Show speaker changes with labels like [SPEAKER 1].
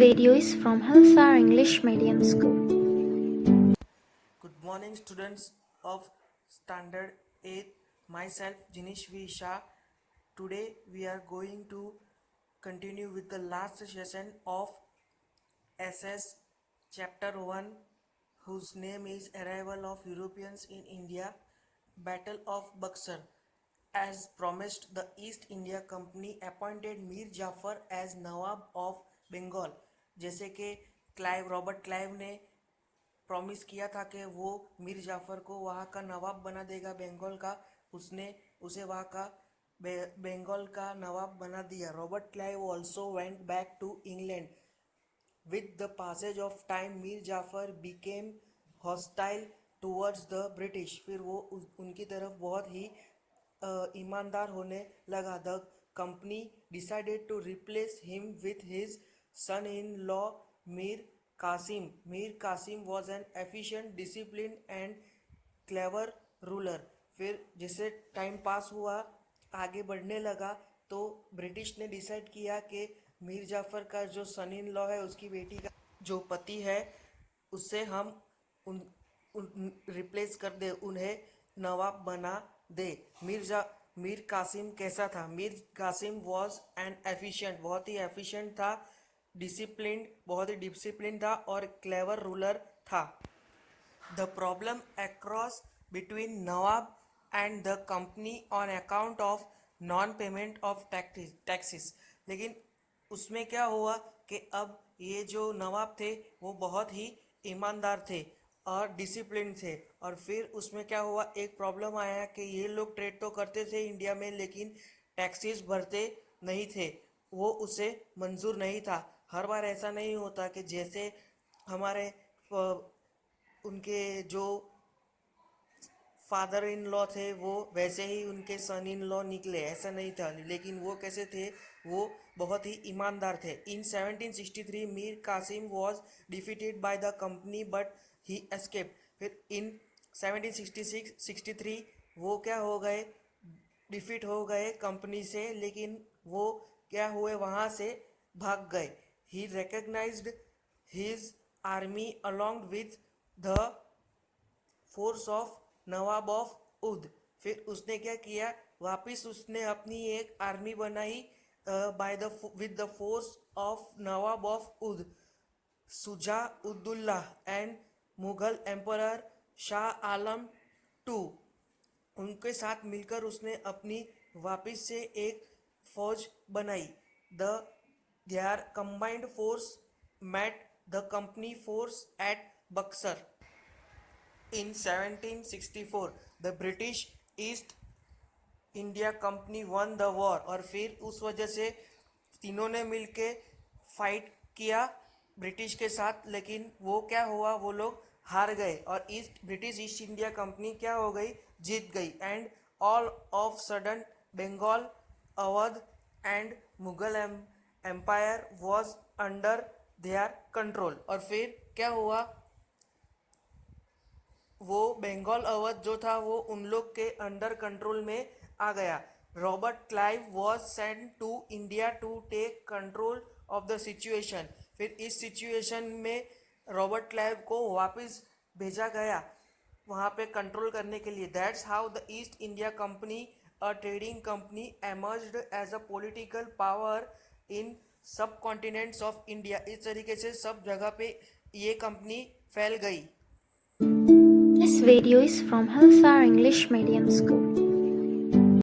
[SPEAKER 1] video is from Hillsar English Medium School.
[SPEAKER 2] Good morning, students of Standard 8. Myself, Jinish V. Shah. Today, we are going to continue with the last session of SS Chapter 1, whose name is Arrival of Europeans in India, Battle of Buxar. As promised, the East India Company appointed Mir Jafar as Nawab of Bengal. जैसे कि Robert Clive ने promise किया था कि वो मीर जाफ़र को वहाँ का नवाब बना देगा बंगाल का। उसने उसे वहाँ का बंगाल का नवाब बना दिया। Robert Clive also went back to England. With the passage of time Mir Jafar became hostile towards the British. फिर वो उनकी तरफ बहुत ही ईमानदार होने लगा। The company decided to replace him with his son in law Mir Qasim. Mir Qasim was an efficient, discipline and clever ruler. फिर जैसे टाइम पास हुआ, आगे बढ़ने लगा, तो ब्रिटिश ने डिसाइड किया कि मीर जाफ़र का जो सन इन लॉ है, उसकी बेटी का जो पति है, उससे हम रिप्लेस कर दे, उन्हें नवाब बना दे। मीर कासिम कैसा था? Mir Qasim was an efficient, बहुत ही एफिशिएंट था, डिसिप्लिन, बहुत ही डिसिप्लिन था और क्लेवर रूलर था। The problem across between Nawab and the company on account of non payment of taxes. लेकिन उसमें क्या हुआ कि अब ये जो नवाब थे वो बहुत ही ईमानदार थे और डिसिप्लिन थे। और फिर उसमें क्या हुआ, एक प्रॉब्लम आया कि ये लोग ट्रेड तो करते थे इंडिया में, लेकिन टैक्सेस भरते नहीं थे। वो उसे मंजूर नहीं था। हर बार ऐसा नहीं होता कि जैसे हमारे उनके जो फादर इन लॉ थे वो वैसे ही उनके सन इन लॉ निकले, ऐसा नहीं था। लेकिन वो कैसे थे? वो बहुत ही ईमानदार थे। In 1763 Mir Qasim was defeated by the company but he escape. फिर इन 1763 वो क्या हो गए, डिफीट हो गए कंपनी से, लेकिन वो क्या हुए, वहाँ से भाग गए। He recognised his army along with the force of nawab of Oudh. फिर उसने क्या किया, वापस उसने अपनी एक आर्मी बनाई with the force of nawab of Oudh, Shuja Uddaulah and Mughal emperor Shah Alam two. उनके साथ मिलकर उसने अपनी वापस से एक फौज बनाई। Their combined force met the company force at Buxar. In 1764 the British East India Company won the war। और फिर उस वजह से तीनों ने मिलके फाइट किया ब्रिटिश के साथ, लेकिन वो क्या हुआ, वो लोग हार गए और ब्रिटिश ईस्ट इंडिया कंपनी क्या हो गई, जीत गई। And all of sudden Bengal, Awadh and Mughal empire was under their control. और फिर क्या हुआ, वो बंगाल अवध जो था वो उन लोग के अंडर कंट्रोल में आ गया। Robert Clive was sent to India to take control of the situation. फिर इस सिचुएशन में रॉबर्ट क्लाइव को वापस भेजा गया वहाँ पे कंट्रोल करने के लिए। That's how the East India Company, a trading company, emerged as a political power in subcontinents of India. इस तरीके से सब जगह पे ये कंपनी फैल गई।
[SPEAKER 1] This video is from Hillsar English Medium School.